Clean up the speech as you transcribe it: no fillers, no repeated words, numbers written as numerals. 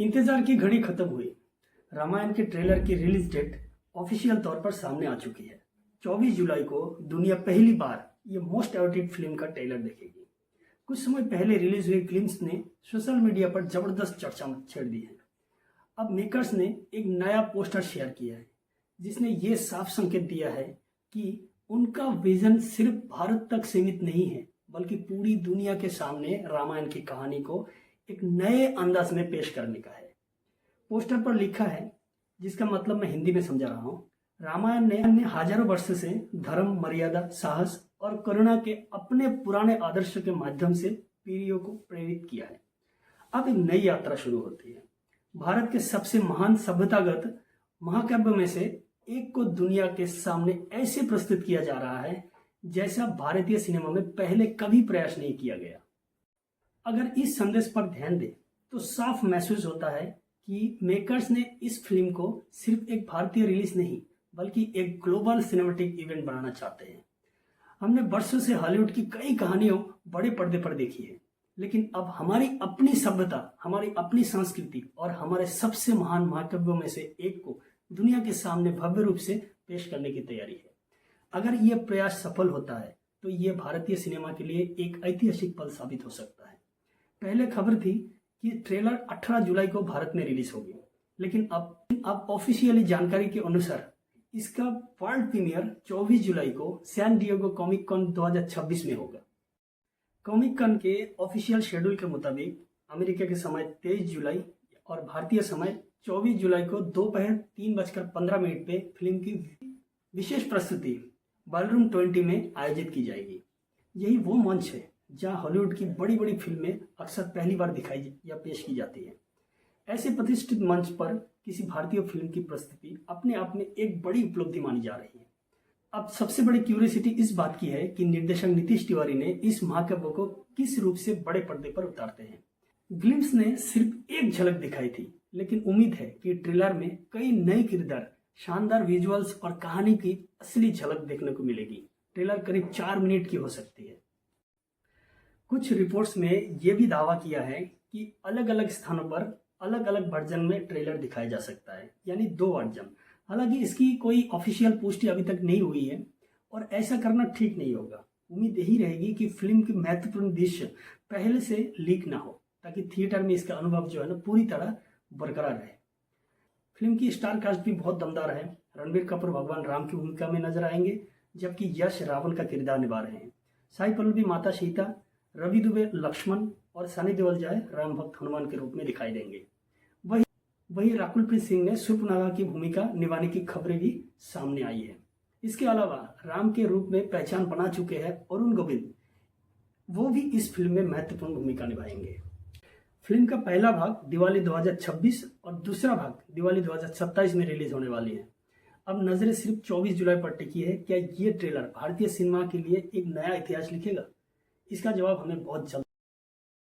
इंतजार की घड़ी खत्म हुई। रामायण के ट्रेलर की रिलीज डेट ऑफिशियल तौर पर सामने आ चुकी है। 24 जुलाई को दुनिया पहली बार ये मोस्ट अवेटेड फिल्म का ट्रेलर देखेगी। कुछ समय पहले रिलीज हुई फिल्म्स ने सोशल मीडिया पर जबरदस्त चर्चा छेड़ दी है। अब मेकर्स ने एक नया पोस्टर शेयर किया है जिसने ये साफ संकेत दिया है कि उनका विजन सिर्फ भारत तक सीमित नहीं है, बल्कि पूरी दुनिया के सामने रामायण की कहानी को एक नए अंदाज में पेश करने का है। पोस्टर पर लिखा है, जिसका मतलब मैं हिंदी में समझा रहा हूँ, रामायण ने हजारों वर्ष से धर्म, मर्यादा, साहस और करुणा के अपने पुराने आदर्श के माध्यम से पीढ़ियों को प्रेरित किया है। अब एक नई यात्रा शुरू होती है। भारत के सबसे महान सभ्यतागत महाकाव्य में से एक को दुनिया के सामने ऐसे प्रस्तुत किया जा रहा है जैसा भारतीय सिनेमा में पहले कभी प्रयास नहीं किया गया। अगर इस संदेश पर ध्यान दें तो साफ महसूस होता है कि मेकर्स ने इस फिल्म को सिर्फ एक भारतीय रिलीज नहीं, बल्कि एक ग्लोबल सिनेमैटिक इवेंट बनाना चाहते हैं। हमने वर्षों से हॉलीवुड की कई कहानियों बड़े पर्दे पर देखी है, लेकिन अब हमारी अपनी सभ्यता, हमारी अपनी संस्कृति और हमारे सबसे महान महाकाव्यों में से एक को दुनिया के सामने भव्य रूप से पेश करने की तैयारी है। अगर यह प्रयास सफल होता है तो यह भारतीय सिनेमा के लिए एक ऐतिहासिक पल साबित हो सकता है। पहले खबर थी कि ट्रेलर 18 जुलाई को भारत में रिलीज होगी, लेकिन अब ऑफिशियली जानकारी के अनुसार इसका वर्ल्ड प्रीमियर 24 जुलाई को सैन डिएगो कॉमिक कॉन 2026 में होगा। कॉमिक कॉन के ऑफिशियल शेड्यूल के मुताबिक अमेरिका के समय 23 जुलाई और भारतीय समय 24 जुलाई को दोपहर 3:15 पे फिल्म की विशेष प्रस्तुति बॉलरूम 20 में आयोजित की जाएगी। यही वो मंच है जहां हॉलीवुड की बड़ी बड़ी फिल्में अक्सर पहली बार दिखाई या पेश की जाती है। ऐसे प्रतिष्ठित मंच पर किसी भारतीय फिल्म की प्रस्तुति अपने आप में एक बड़ी उपलब्धि मानी जा रही है। अब सबसे बड़ी क्यूरियोसिटी इस बात की है कि निर्देशक नीतीश तिवारी ने इस महाकाव्य को किस रूप से बड़े पर्दे पर उतारते हैं। ग्लिम्स ने सिर्फ एक झलक दिखाई थी, लेकिन उम्मीद है कि ट्रेलर में कई नए किरदार, शानदार विजुअल्स और कहानी की असली झलक देखने को मिलेगी। ट्रेलर करीब 4 मिनट की हो सकती है। कुछ रिपोर्ट्स में यह भी दावा किया है कि अलग अलग स्थानों पर अलग अलग वर्जन में ट्रेलर दिखाया जा सकता है, यानी 2 वर्जन। हालांकि इसकी कोई ऑफिशियल पुष्टि अभी तक नहीं हुई है और ऐसा करना ठीक नहीं होगा। उम्मीद यही रहेगी कि फिल्म की महत्वपूर्ण दृश्य पहले से लीक ना हो, ताकि थिएटर में इसका अनुभव जो है ना पूरी तरह बरकरार रहे। फिल्म की स्टार कास्ट भी बहुत दमदार है। रणबीर कपूर भगवान राम की भूमिका में नजर आएंगे, जबकि यश रावण का किरदार निभा रहे हैं। साई पल्लवी माता सीता, रवि दुबे लक्ष्मण और सनी देओल जो है राम भक्त हनुमान के रूप में दिखाई देंगे। वही राकुल प्रीत सिंह ने सुर्पनागा की भूमिका निभाने की खबरें भी सामने आई है। इसके अलावा राम के रूप में पहचान बना चुके हैं अरुण गोविंद, वो भी इस फिल्म में महत्वपूर्ण भूमिका निभाएंगे। फिल्म का पहला भाग दिवाली 2026 और दूसरा भाग दिवाली 2027 में रिलीज होने वाली है। अब नजरें सिर्फ 24 जुलाई पर टिकी है। क्या ये ट्रेलर भारतीय सिनेमा के लिए एक नया इतिहास लिखेगा? इसका जवाब हमें बहुत जल्द